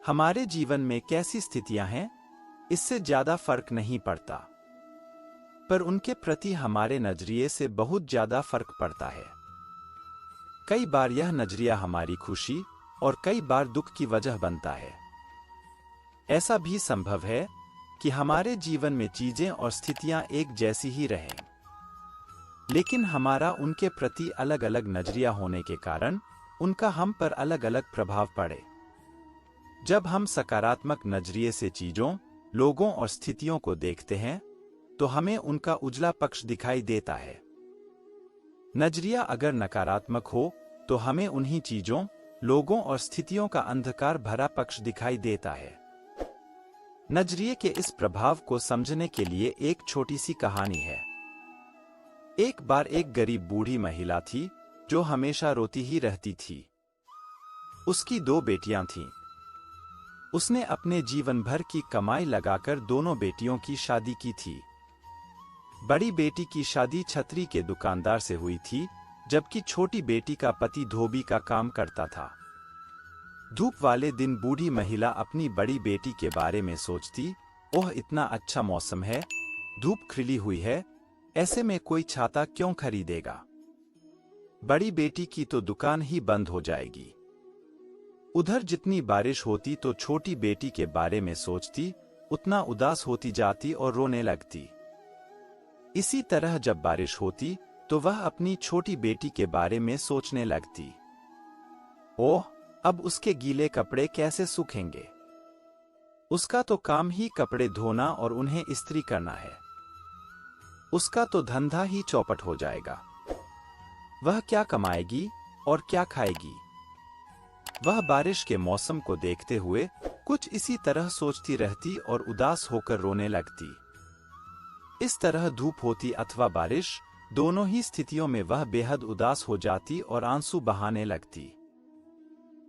हमारे जीवन में कैसी स्थितियां हैं, इससे ज्यादा फर्क नहीं पड़ता, पर उनके प्रति हमारे नजरिए से बहुत ज्यादा फर्क पड़ता है। कई बार यह नजरिया हमारी खुशी और कई बार दुख की वजह बनता है। ऐसा भी संभव है कि हमारे जीवन में चीजें और स्थितियां एक जैसी ही रहें, लेकिन हमारा उनके प्रति अलग अलग नजरिया होने के कारण उनका हम पर अलग अलग प्रभाव पड़े। जब हम सकारात्मक नजरिए से चीजों, लोगों और स्थितियों को देखते हैं, तो हमें उनका उजला पक्ष दिखाई देता है। नजरिया अगर नकारात्मक हो, तो हमें उन्हीं चीजों, लोगों और स्थितियों का अंधकार भरा पक्ष दिखाई देता है। नजरिए के इस प्रभाव को समझने के लिए एक छोटी सी कहानी है। एक बार एक गरीब बूढ़ी महिला थी जो हमेशा रोती ही रहती थी। उसकी 2 बेटियां थीं। उसने अपने जीवन भर की कमाई लगाकर दोनों बेटियों की शादी की थी। बड़ी बेटी की शादी छतरी के दुकानदार से हुई थी, जबकि छोटी बेटी का पति धोबी का काम करता था। धूप वाले दिन बूढ़ी महिला अपनी बड़ी बेटी के बारे में सोचती, ओह इतना अच्छा मौसम है, धूप खिली हुई है, ऐसे में कोई छाता क्यों खरीदेगा? बड़ी बेटी की तो दुकान ही बंद हो जाएगी। उधर जितनी बारिश होती तो छोटी बेटी के बारे में सोचती, उतना उदास होती जाती और रोने लगती। इसी तरह जब बारिश होती तो वह अपनी छोटी बेटी के बारे में सोचने लगती, ओह अब उसके गीले कपड़े कैसे सूखेंगे? उसका तो काम ही कपड़े धोना और उन्हें इस्त्री करना है। उसका तो धंधा ही चौपट हो जाएगा। वह क्या कमाएगी और क्या खाएगी? वह बारिश के मौसम को देखते हुए कुछ इसी तरह सोचती रहती और उदास होकर रोने लगती। इस तरह धूप होती अथवा बारिश, दोनों ही स्थितियों में वह बेहद उदास हो जाती और आंसू बहाने लगती।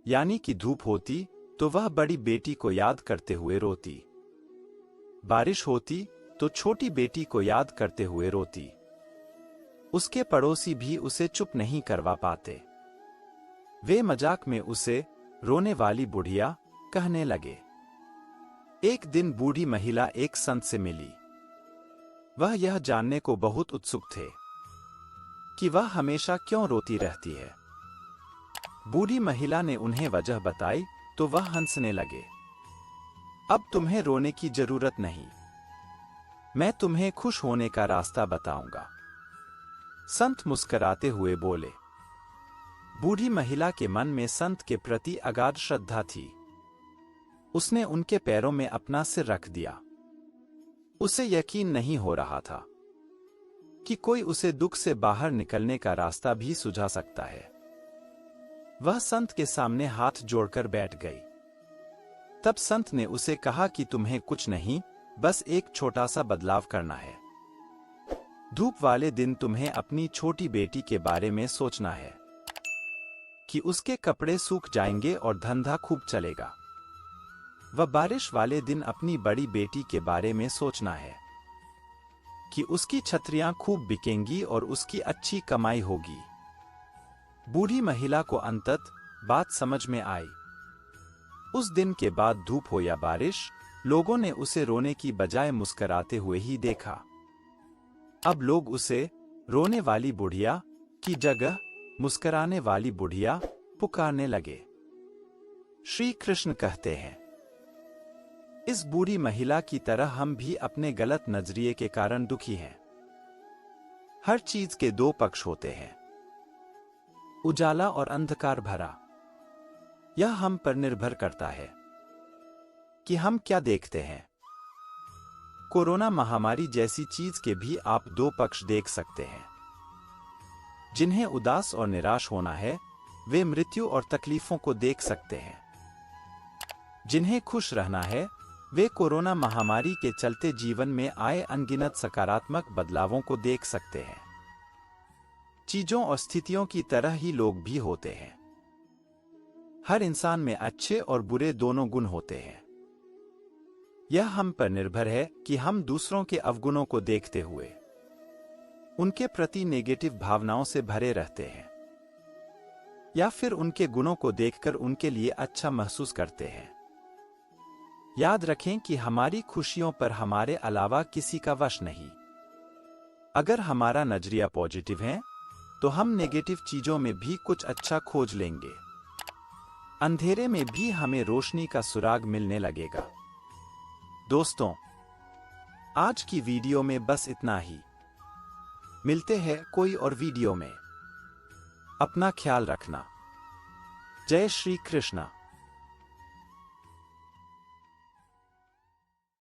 यानी कि धूप होती तो वह बड़ी बेटी को याद करते हुए रोती, बारिश होती तो छोटी बेटी को याद करते हुए रोती। उसके पड़ोसी भी उसे चुप नहीं करवा पाते। वे मजाक में उसे रोने वाली बुढ़िया कहने लगे। एक दिन बूढ़ी महिला एक संत से मिली। वह यह जानने को बहुत उत्सुक थे कि वह हमेशा क्यों रोती रहती है। बूढ़ी महिला ने उन्हें वजह बताई तो वह हंसने लगे। अब तुम्हें रोने की जरूरत नहीं, मैं तुम्हें खुश होने का रास्ता बताऊंगा। संत मुस्कुराते हुए बोले। बूढ़ी महिला के मन में संत के प्रति अगाध श्रद्धा थी। उसने उनके पैरों में अपना सिर रख दिया। उसे यकीन नहीं हो रहा था कि कोई उसे दुख से बाहर निकलने का रास्ता भी सुझा सकता है। वह संत के सामने हाथ जोड़कर बैठ गई। तब संत ने उसे कहा कि तुम्हें कुछ नहीं, बस एक छोटा सा बदलाव करना है। धूप वाले दिन तुम्हें अपनी छोटी बेटी के बारे में सोचना है कि उसके कपड़े सूख जाएंगे और धंधा खूब चलेगा। वह बारिश वाले दिन अपनी बड़ी बेटी के बारे में सोचना है कि उसकी छतरियां खूब बिकेंगी और उसकी अच्छी कमाई होगी। बूढ़ी महिला को अंतत बात समझ में आई। उस दिन के बाद धूप हो या बारिश, लोगों ने उसे रोने की बजाय मुस्कुराते हुए ही देखा। अब लोग उसे रोने वाली बुढ़िया की जगह मुस्कुराने वाली बुढ़िया पुकारने लगे। श्री कृष्ण कहते हैं, इस बूढ़ी महिला की तरह हम भी अपने गलत नजरिए के कारण दुखी हैं। हर चीज के 2 पक्ष होते हैं, उजाला और अंधकार भरा। यह हम पर निर्भर करता है कि हम क्या देखते हैं। कोरोना महामारी जैसी चीज के भी आप 2 पक्ष देख सकते हैं। जिन्हें उदास और निराश होना है, वे मृत्यु और तकलीफों को देख सकते हैं। जिन्हें खुश रहना है, वे कोरोना महामारी के चलते जीवन में आए अनगिनत सकारात्मक बदलावों को देख सकते हैं। चीजों और स्थितियों की तरह ही लोग भी होते हैं। हर इंसान में अच्छे और बुरे दोनों गुण होते हैं। यह हम पर निर्भर है कि हम दूसरों के अवगुणों को देखते हुए उनके प्रति नेगेटिव भावनाओं से भरे रहते हैं, या फिर उनके गुणों को देखकर उनके लिए अच्छा महसूस करते हैं। याद रखें कि हमारी खुशियों पर हमारे अलावा किसी का वश नहीं। अगर हमारा नजरिया पॉजिटिव है तो हम नेगेटिव चीजों में भी कुछ अच्छा खोज लेंगे। अंधेरे में भी हमें रोशनी का सुराग मिलने लगेगा। दोस्तों, आज की वीडियो में बस इतना ही। मिलते हैं कोई और वीडियो में। अपना ख्याल रखना। जय श्री कृष्णा।